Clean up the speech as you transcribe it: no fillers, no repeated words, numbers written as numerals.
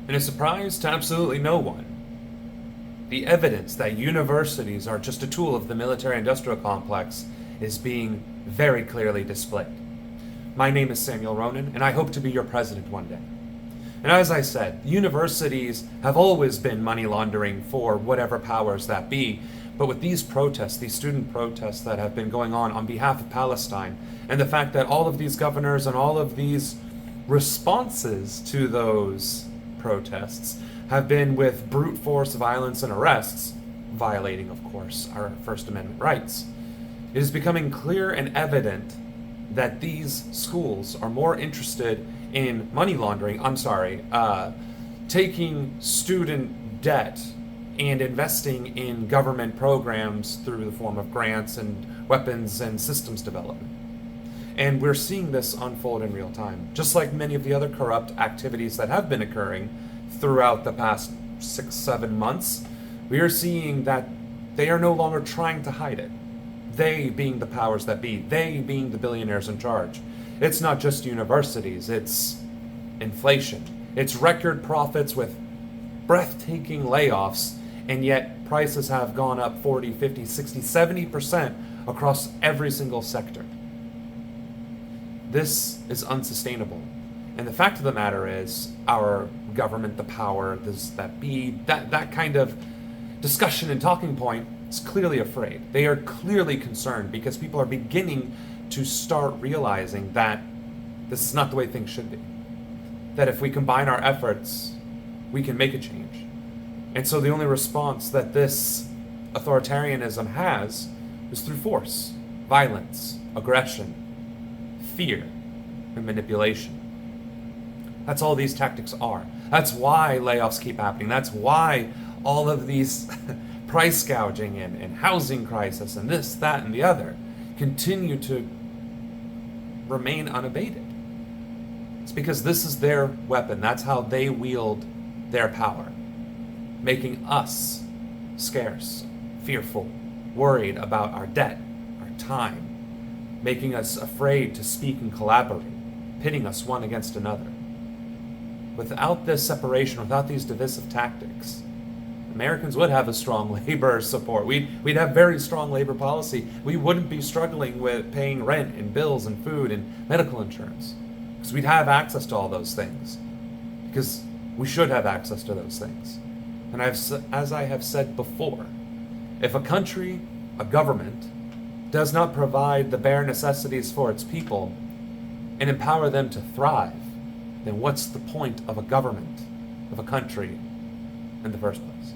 In a surprise to absolutely no one, the evidence that universities are just a tool of the military-industrial complex is being very clearly displayed. My name is Samuel Ronan, and I hope to be your president one day. And as I said, universities have always been money laundering for whatever powers that be, but with these protests, these student protests that have been going on behalf of Palestine, and the fact that all of these governors and all of these responses to those protests have been with brute force violence and arrests, violating, of course, our First Amendment rights, it is becoming clear and evident that these schools are more interested in money laundering, taking student debt and investing in government programs through the form of grants and weapons and systems development. And we're seeing this unfold in real time, just like many of the other corrupt activities that have been occurring throughout the past 6-7 months. We are seeing that they are no longer trying to hide it. They being the powers that be, they being the billionaires in charge. It's not just universities, it's inflation. It's record profits with breathtaking layoffs, and yet prices have gone up 40, 50, 60, 70% across every single sector. This is unsustainable. And the fact of the matter is, our government, the power, that kind of discussion and talking point is clearly afraid. They are clearly concerned because people are beginning to start realizing that this is not the way things should be. That if we combine our efforts, we can make a change. And so the only response that this authoritarianism has is through force, violence, aggression, fear, and manipulation. That's all these tactics are. That's why layoffs keep happening. That's why all of these price gouging and housing crisis and this, that, and the other continue to remain unabated. It's because this is their weapon. That's how they wield their power, making us scarce, fearful, worried about our debt, our time, making us afraid to speak and collaborate, pitting us one against another. Without this separation, without these divisive tactics, Americans would have a strong labor support. We'd have very strong labor policy. We wouldn't be struggling with paying rent and bills and food and medical insurance, because we'd have access to all those things, because we should have access to those things. And as I have said before, if a country, a government, does not provide the bare necessities for its people and empower them to thrive, then what's the point of a government, of a country, in the first place?